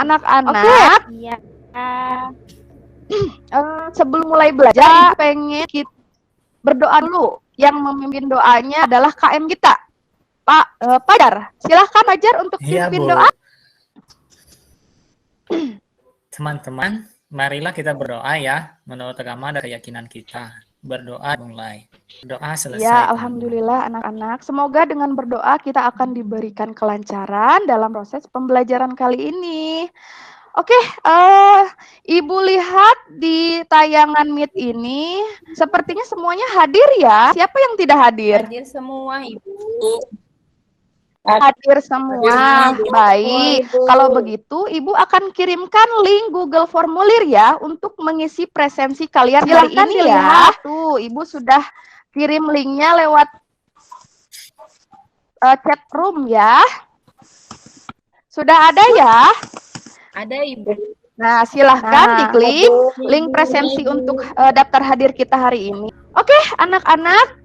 Anak-anak, Iya. sebelum mulai belajar, pengen kita berdoa dulu. Yang memimpin doanya adalah KM kita, Pak Pajar. Silahkan Pajar untuk pimpin doa. Teman-teman, marilah kita berdoa ya, menurut agama dan keyakinan kita. Berdoa mulai. Doa selesai. Ya, alhamdulillah anak-anak. Semoga dengan berdoa kita akan diberikan kelancaran dalam proses pembelajaran kali ini. Oke, Ibu lihat di tayangan Meet ini, sepertinya semuanya hadir ya. Siapa yang tidak hadir? Hadir semua, Ibu. Hadir semua. Baik. Kalau begitu, Ibu akan kirimkan link Google Formulir ya untuk mengisi presensi kalian hari ini ya. Tuh, Ibu sudah kirim linknya lewat chat room ya. Sudah ada ya? Ada, Ibu. Nah, silahkan diklik link presensi untuk daftar hadir kita hari ini. Oke, anak-anak,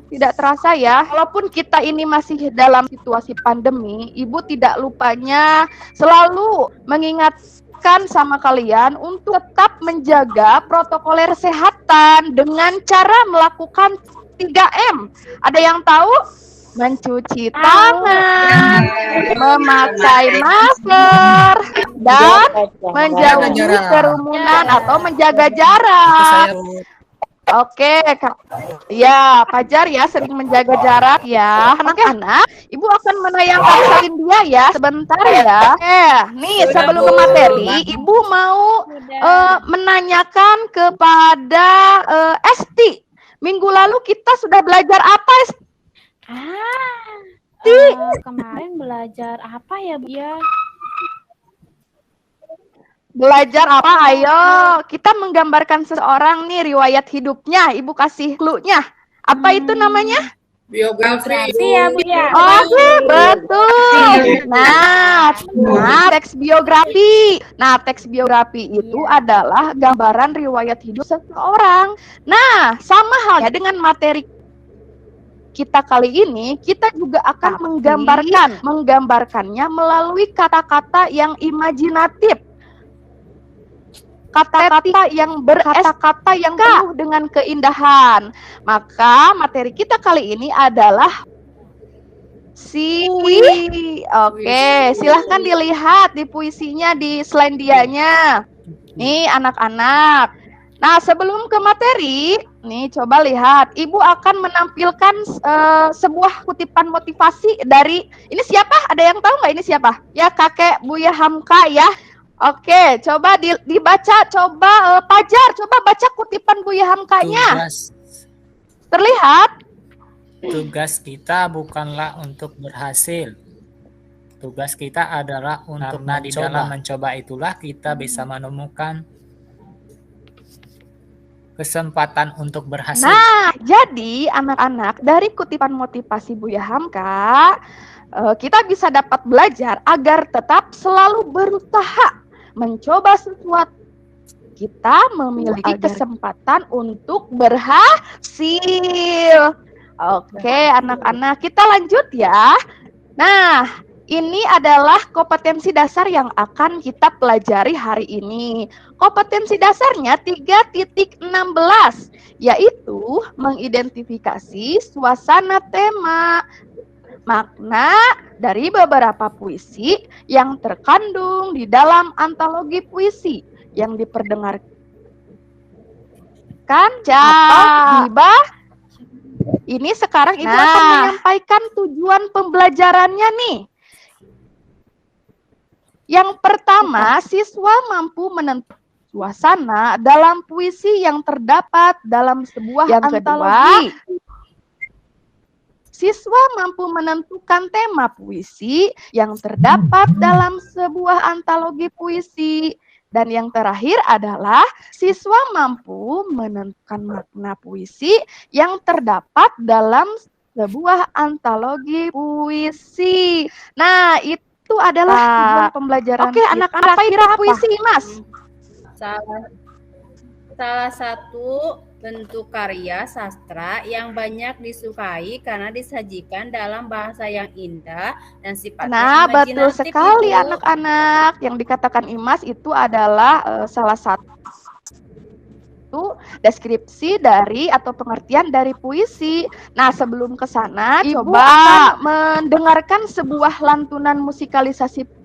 tidak terasa ya, walaupun kita ini masih dalam situasi pandemi, Ibu tidak lupanya selalu mengingatkan sama kalian untuk tetap menjaga protokol kesehatan dengan cara melakukan 3M. Ada yang tahu? Mencuci tangan, memakai masker, dan menjauhi kerumunan atau menjaga jarak. Oke, ya, Pajar ya sering menjaga jarak ya. Anak-anak, Ibu akan menayangkan salin dia ya sebentar ya. Nih sebelum ke materi, Ibu mau menanyakan kepada Esti. Minggu lalu kita sudah belajar apa, Esti? Kemarin belajar apa ya, Bu? Ya. Belajar apa? Ayo, kita menggambarkan seseorang nih riwayat hidupnya. Ibu kasih clue-nya. Apa itu namanya? Biografi ya, Bu ya. Oke, betul. Nah, teks biografi. Nah, teks biografi itu adalah gambaran riwayat hidup seseorang. Nah, sama halnya dengan materi kita kali ini, kita juga akan menggambarkannya melalui kata-kata yang imajinatif. Kata-kata yang berkata-kata yang penuh dengan keindahan. Maka materi kita kali ini adalah Oke, silahkan dilihat di puisinya di Selandianya. Nih anak-anak. Nah, sebelum ke materi, nih coba lihat. Ibu akan menampilkan sebuah kutipan motivasi dari, ini siapa? Ada yang tahu nggak ini siapa? Ya, kakek Buya Hamka ya. Oke, coba dibaca, coba Pajar, coba baca kutipan Buya Hamkanya. Terlihat? Tugas kita bukanlah untuk berhasil. Tugas kita adalah untuk di dalam mencoba itulah kita bisa menemukan kesempatan untuk berhasil. Nah, jadi anak-anak dari kutipan motivasi Buya Hamka, kita bisa dapat belajar agar tetap selalu berusaha mencoba sesuatu. Kita memiliki kesempatan untuk berhasil. Oke, anak-anak, kita lanjut ya. Nah, ini adalah kompetensi dasar yang akan kita pelajari hari ini. Kompetensi dasarnya 3.16, yaitu mengidentifikasi suasana tema, makna dari beberapa puisi yang terkandung di dalam antologi puisi yang diperdengarkan. Tiba, ini sekarang Ibu akan menyampaikan tujuan pembelajarannya nih. Yang pertama, siswa mampu menentukan suasana dalam puisi yang terdapat dalam sebuah antologi. Siswa mampu menentukan tema puisi yang terdapat dalam sebuah antologi puisi. Dan yang terakhir adalah siswa mampu menentukan makna puisi yang terdapat dalam sebuah antologi puisi. Nah, itu adalah tujuan pembelajaran. Oke, anak-anak kira puisi, Mas? Salah satu bentuk karya sastra yang banyak disukai karena disajikan dalam bahasa yang indah dan sifatnya Nah, betul imajinatif, sekali Ibu. anak-anak. Yang dikatakan Imas itu adalah salah satu deskripsi dari atau pengertian dari puisi. Nah, sebelum ke sana, Ibu coba akan mendengarkan sebuah lantunan musikalisasi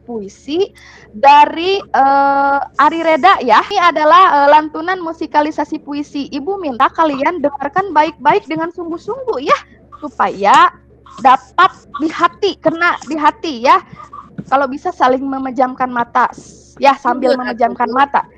puisi dari Ari Reda ya. Ini adalah lantunan musikalisasi puisi. Ibu minta kalian dengarkan baik-baik dengan sungguh-sungguh ya, supaya dapat di hati, kena di hati ya. Kalau bisa saling memejamkan mata ya, sambil memejamkan mata.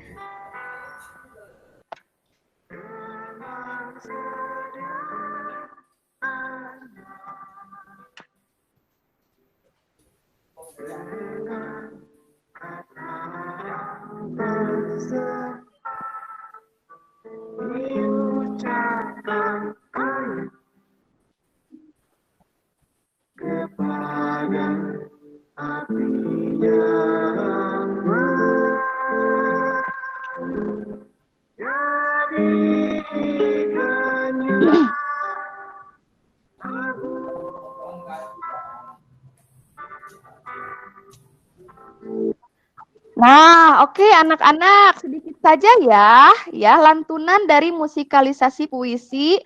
Nah, oke anak-anak, sedikit saja ya lantunan dari musikalisasi puisi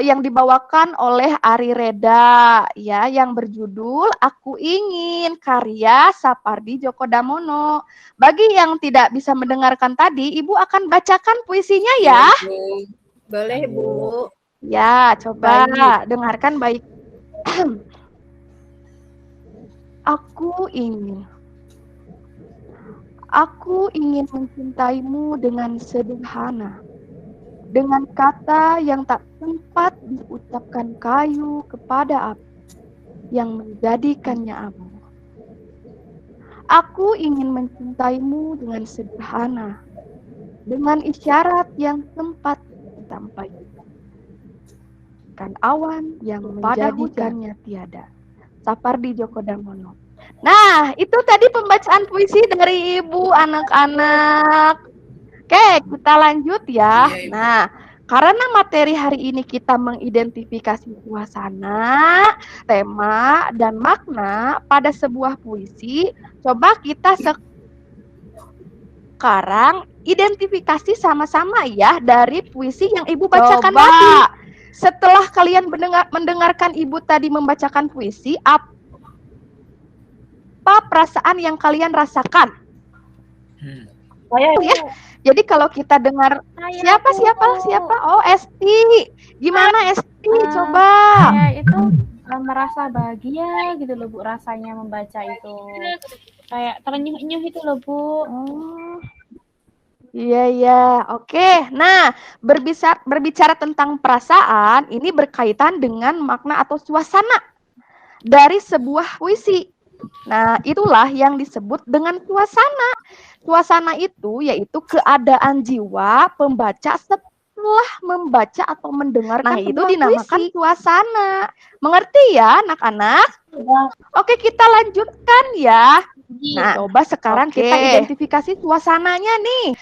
yang dibawakan oleh Ari Reda ya, yang berjudul Aku Ingin, karya Sapardi Djoko Damono. Bagi yang tidak bisa mendengarkan tadi, Ibu akan bacakan puisinya ya. Boleh, Bu. Ya, coba dengarkan baik. Aku ingin mencintaimu dengan sederhana, dengan kata yang tak sempat diucapkan kayu kepada api, yang menjadikannya abu. Aku ingin mencintaimu dengan sederhana, dengan isyarat yang sempat disampaikan, kan awan yang menjadikannya tiada. Sapardi Djoko Damono. Nah, itu tadi pembacaan puisi dari Ibu anak-anak. Oke, kita lanjut ya. Nah, karena materi hari ini kita mengidentifikasi suasana, tema, dan makna pada sebuah puisi, coba kita sekarang identifikasi sama-sama ya dari puisi yang Ibu bacakan tadi. Setelah kalian mendengarkan Ibu tadi membacakan puisi, apa perasaan yang kalian rasakan? Ya. Jadi kalau kita dengar siapa? Oh, Esti. Gimana Esti? Coba. Saya itu merasa bahagia gitu loh, Bu, rasanya membaca itu. Kayak terenyuh-enyuh itu loh, Bu. Iya. Oke. Nah, berbicara tentang perasaan, ini berkaitan dengan makna atau suasana dari sebuah puisi. Nah, itulah yang disebut dengan suasana. Suasana itu yaitu keadaan jiwa pembaca setelah membaca atau mendengarkan itu dinamakan puisi. Suasana. Mengerti ya, anak-anak? Oke, kita lanjutkan ya. Nah, coba sekarang kita identifikasi suasananya nih.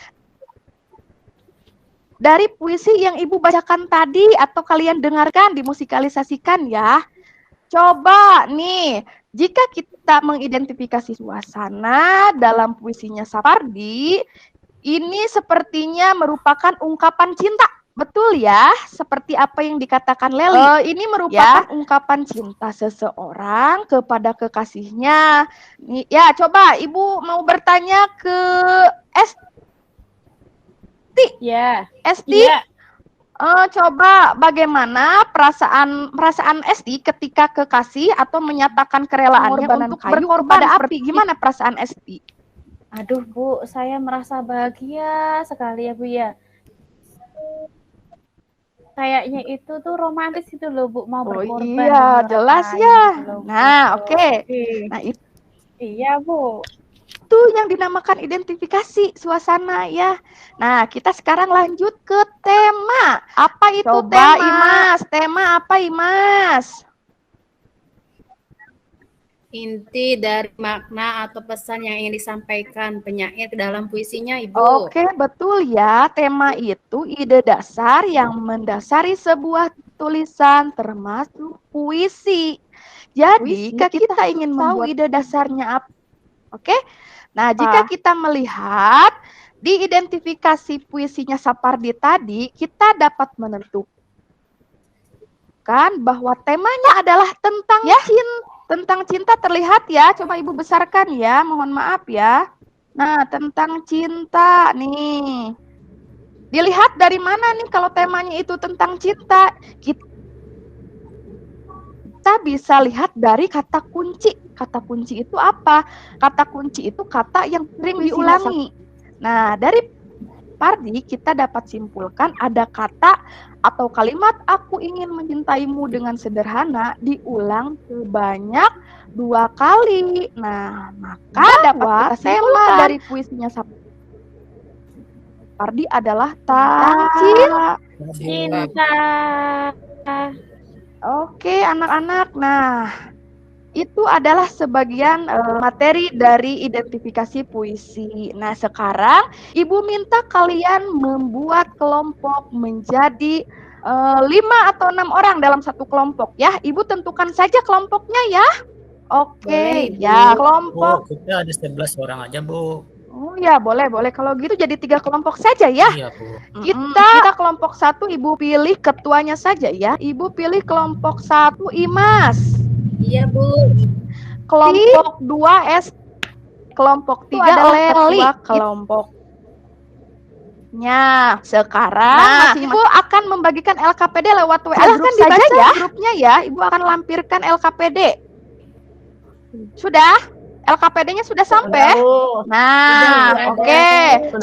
Dari puisi yang Ibu bacakan tadi atau kalian dengarkan, dimusikalisasikan ya. Coba nih, jika kita mengidentifikasi suasana dalam puisinya Sapardi, ini sepertinya merupakan ungkapan cinta. Betul ya, seperti apa yang dikatakan Leli. Ini merupakan ungkapan cinta seseorang kepada kekasihnya. Ya, coba Ibu mau bertanya ke Esti. Esti. Coba bagaimana perasaan Esti ketika kekasih atau menyatakan kerelaannya untuk berkorban pada api? Gimana perasaan Esti? Aduh, Bu, saya merasa bahagia sekali ya, Bu ya. Kayaknya itu tuh romantis itu loh, Bu, mau berkorban. Iya, jelas ya. Gitu loh, nah, oke. Nah, iya, Bu. Itu yang dinamakan identifikasi suasana ya. Nah, kita sekarang lanjut ke tema. Apa itu tema? Imas, tema apa Imas? inti dari makna atau pesan yang ingin disampaikan penyair ke dalam puisinya, Ibu. Oke, betul ya. Tema itu ide dasar yang mendasari sebuah tulisan termasuk puisi. Jadi, jika kita ingin membuat ide dasarnya apa? Oke. Nah, jika kita melihat di identifikasi puisinya Sapardi tadi, kita dapat menentukan bahwa temanya adalah tentang cinta. Tentang cinta terlihat ya. Coba Ibu besarkan ya. Mohon maaf ya. Nah, tentang cinta nih. Dilihat dari mana nih kalau temanya itu tentang cinta? Kita bisa lihat dari kata kunci. Kata kunci itu apa? Kata kunci itu kata yang sering diulangi. Nah, dari Pardi kita dapat simpulkan ada kata atau kalimat aku ingin mencintaimu dengan sederhana diulang sebanyak 2 kali. Nah, maka dapat tema dari puisinya Sapardi adalah tentang Cinta. Oke, anak-anak. Nah, itu adalah sebagian materi dari identifikasi puisi. Nah, sekarang Ibu minta kalian membuat kelompok menjadi 5 atau 6 orang dalam satu kelompok ya. Ibu tentukan saja kelompoknya ya. Oke, ya kelompok. Kita ada 11 orang aja, Bu. Oh ya, boleh. Kalau gitu jadi 3 kelompok saja ya. Iya, Bu. Kita kelompok 1 Ibu pilih ketuanya saja ya. Ibu pilih kelompok 1 Imas. Iya, Bu. Kelompok 2 S. Kelompok 3 Leli. Kelompoknya sekarang Ibu akan membagikan LKPD lewat WA grup saja ya. Grupnya ya. Ibu akan lampirkan LKPD. Sudah? LKPD-nya sudah sampai? Nah, oke.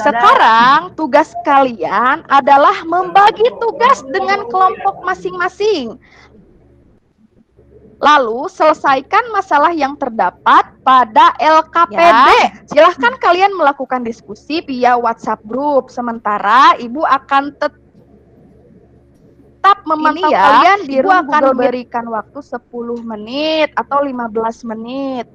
Sekarang tugas kalian adalah membagi tugas dengan kelompok masing-masing. Lalu selesaikan masalah yang terdapat pada LKPD. Silahkan kalian melakukan diskusi via WhatsApp group. Sementara Ibu akan tetap memantau kalian di room Google. Berikan waktu 10 menit atau 15 menit.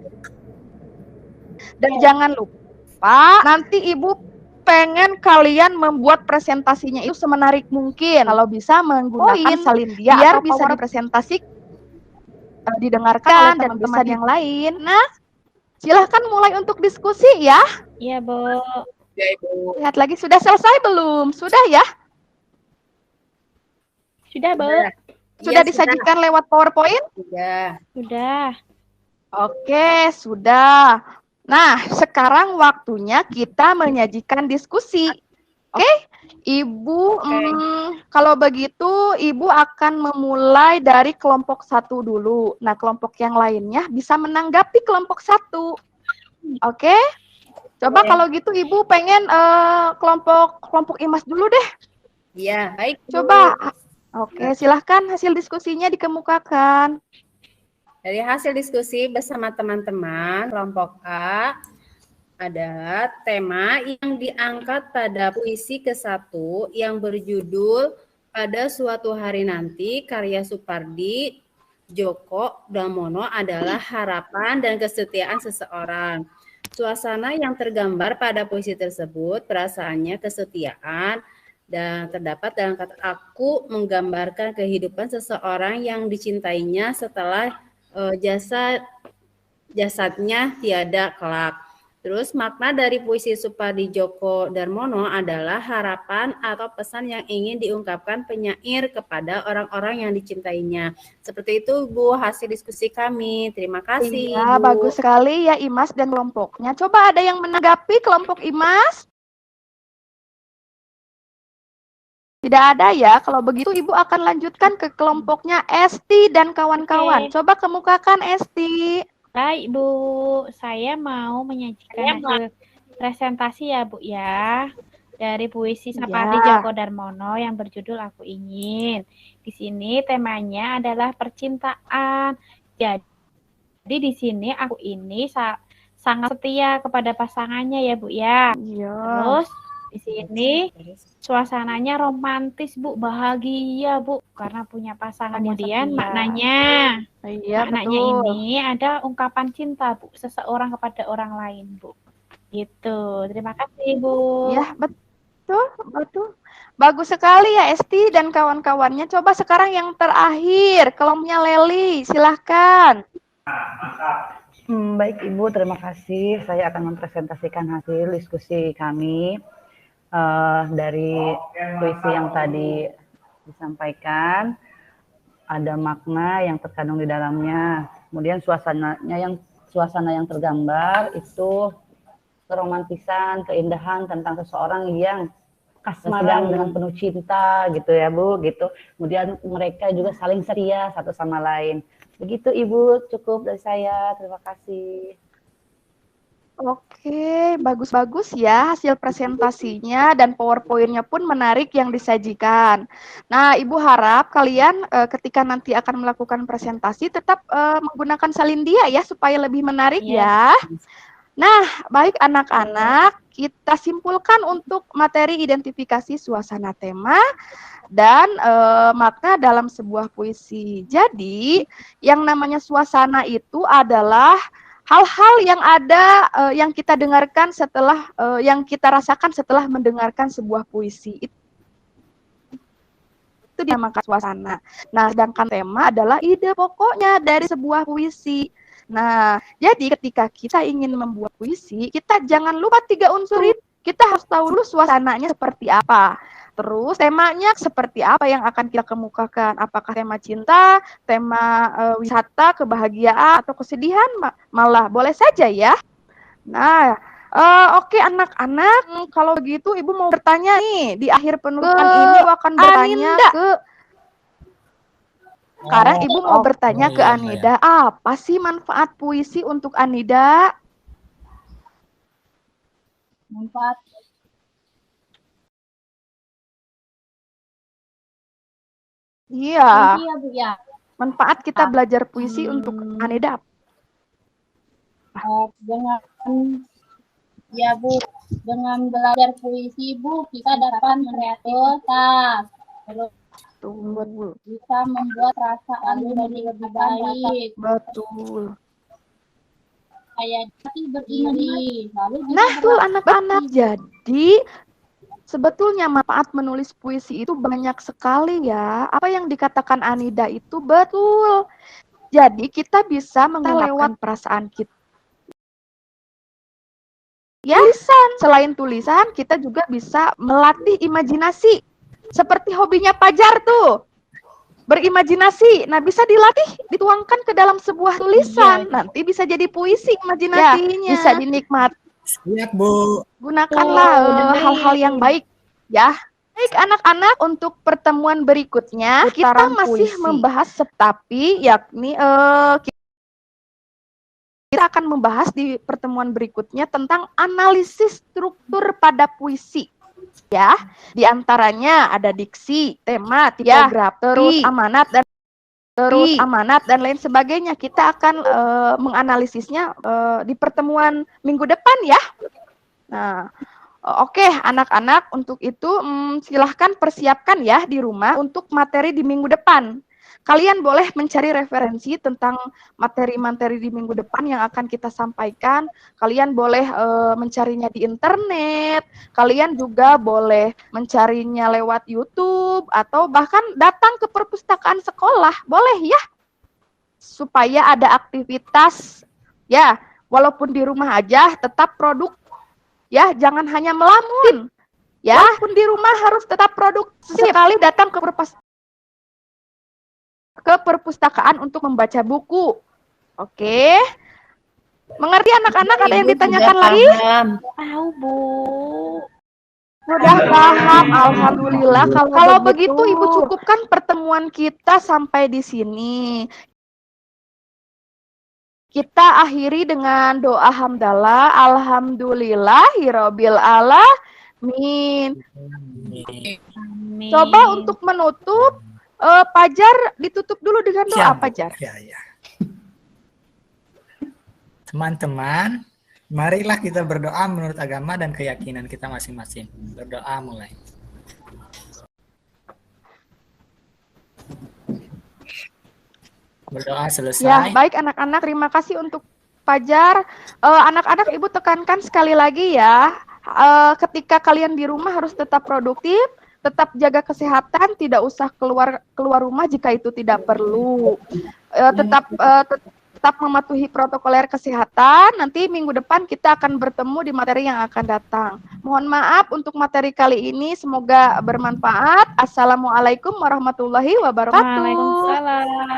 Dan jangan lupa nanti Ibu pengen kalian membuat presentasinya itu semenarik mungkin. Kalau bisa menggunakan salin dia biar bisa dipresentasi didengarkan dan teman yang lain. Nah, silahkan mulai untuk diskusi ya. Iya, Bu. Ya, Ibu. Lihat lagi sudah selesai belum? Sudah ya? Sudah, Bu. Sudah disajikan lewat PowerPoint? Sudah. Oke, sudah. Nah, sekarang waktunya kita menyajikan diskusi. Oke? Ibu, kalau begitu Ibu akan memulai dari kelompok 1 dulu. Nah, kelompok yang lainnya bisa menanggapi kelompok 1. Oke? Coba kalau gitu Ibu pengen kelompok Imas dulu deh. Iya, baik. Coba. Oke, silahkan hasil diskusinya dikemukakan. Dari hasil diskusi bersama teman-teman, kelompok A adalah tema yang diangkat pada puisi ke-1 yang berjudul Pada Suatu Hari Nanti, karya Supardi Djoko Damono adalah harapan dan kesetiaan seseorang. Suasana yang tergambar pada puisi tersebut, perasaannya kesetiaan, dan terdapat dalam kata aku menggambarkan kehidupan seseorang yang dicintainya setelah jasadnya tiada kelak. Terus makna dari puisi Supardi Djoko Darmono adalah harapan atau pesan yang ingin diungkapkan penyair kepada orang-orang yang dicintainya. Seperti itu Bu hasil diskusi kami. Terima kasih. Iya, Bu. bagus sekali ya Imas dan kelompoknya. Coba ada yang menanggapi kelompok Imas? Tidak ada ya. Kalau begitu Ibu akan lanjutkan ke kelompoknya Esti dan kawan-kawan. Coba kemukakan Esti. Baik, Bu. Saya mau menyajikan hasil presentasi ya, Bu ya. Dari puisi Sapardi Djoko Darmono yang berjudul Aku Ingin. Di sini temanya adalah percintaan. Jadi di sini aku ini sangat setia kepada pasangannya ya, Bu ya. Iya. Terus Di sini suasananya romantis, Bu, bahagia, Bu, karena punya pasangan. Kemudian maknanya Iya, maknanya betul. ini ada ungkapan cinta, Bu, seseorang kepada orang lain, Bu. Gitu. Terima kasih, Bu. Ya, betul, betul. Bagus sekali ya Esti dan kawan-kawannya. Coba sekarang yang terakhir, kelompoknya Leli, silahkan. Baik Ibu, terima kasih. Saya akan mempresentasikan hasil diskusi kami dari puisi yang tadi disampaikan. Ada makna yang terkandung di dalamnya. Kemudian suasana yang tergambar itu keromantisan, keindahan tentang seseorang yang sedang dengan penuh cinta gitu ya Bu, gitu. Kemudian mereka juga saling setia satu sama lain. Begitu Ibu, cukup dari saya. Terima kasih. Oke, bagus-bagus ya hasil presentasinya dan PowerPoint-nya pun menarik yang disajikan. Nah, Ibu harap kalian ketika nanti akan melakukan presentasi tetap menggunakan salindia ya supaya lebih menarik ya. Nah, baik anak-anak, kita simpulkan untuk materi identifikasi suasana tema dan makna dalam sebuah puisi. Jadi, yang namanya suasana itu adalah hal-hal yang ada yang kita dengarkan setelah yang kita rasakan setelah mendengarkan sebuah puisi. Itu dinamakan suasana. Nah, sedangkan tema adalah ide pokoknya dari sebuah puisi. Nah, jadi ketika kita ingin membuat puisi, kita jangan lupa 3 unsur itu. Kita harus tahu dulu suasananya seperti apa. Terus temanya seperti apa yang akan kita kemukakan? Apakah tema cinta, tema wisata, kebahagiaan, atau kesedihan? Malah boleh saja ya. Nah, oke anak-anak, kalau begitu Ibu mau bertanya nih. Di akhir penutupan ini Ibu akan bertanya ke sekarang Ibu mau bertanya ke Anida, apa sih manfaat puisi untuk Anida? Manfaat. Iya. Iya, Bu, ya. Manfaat kita belajar puisi untuk Anida. Dengan ya Bu, dengan belajar puisi Bu, kita dapat kreativitas. Terus Betul. bisa membuat perasaan menjadi lebih baik. Betul. Kayak hati berdiri. Lalu nah, tuh anak-anak. Jadi sebetulnya manfaat menulis puisi itu banyak sekali ya. Apa yang dikatakan Anida itu betul. Jadi kita bisa mengungkapkan perasaan kita. Ya, selain tulisan, kita juga bisa melatih imajinasi. Seperti hobinya Pajar tuh, berimajinasi. Nah, bisa dilatih, dituangkan ke dalam sebuah tulisan. Nanti bisa jadi puisi imajinasinya. Ya, bisa dinikmati. Siap, Bu. Gunakanlah hal-hal yang baik, ya. Baik, anak-anak, untuk pertemuan berikutnya, kita masih membahas tapi yakni kita akan membahas di pertemuan berikutnya tentang analisis struktur pada puisi. Ya, di antaranya ada diksi, tema, tipografi, amanat dan lain sebagainya. Kita akan menganalisisnya di pertemuan minggu depan ya. Nah, oke, anak-anak, untuk itu silahkan persiapkan ya di rumah untuk materi di minggu depan. Kalian boleh mencari referensi tentang materi-materi di minggu depan yang akan kita sampaikan. Kalian boleh mencarinya di internet. Kalian juga boleh mencarinya lewat YouTube atau bahkan datang ke perpustakaan sekolah. Boleh ya? Supaya ada aktivitas ya, walaupun di rumah aja tetap produktif. Ya, jangan hanya melamun. Ya, walaupun di rumah harus tetap produktif. Sekali datang ke perpustakaan untuk membaca buku. Oke. Mengerti anak-anak? Ada yang ditanyakan lagi? Tahu, Bu. Sudah paham, alhamdulillah. Kalau begitu Ibu cukupkan pertemuan kita sampai di sini. Kita akhiri dengan doa hamdalah, alhamdulillahirabbil alamin. Coba untuk menutup, Pajar ditutup dulu dengan doa, Pajar. Ya. Teman-teman, Marilah kita berdoa menurut agama dan keyakinan kita masing-masing. Berdoa mulai. Berdoa selesai. Ya, baik anak-anak, terima kasih untuk Fajar. Anak-anak, Ibu tekankan sekali lagi ya, ketika kalian di rumah harus tetap produktif, tetap jaga kesehatan, tidak usah keluar rumah jika itu tidak perlu. Tetap mematuhi protokoler kesehatan. Nanti minggu depan kita akan bertemu di materi yang akan datang. Mohon maaf untuk materi kali ini, semoga bermanfaat. Assalamualaikum warahmatullahi wabarakatuh. Waalaikumsalam.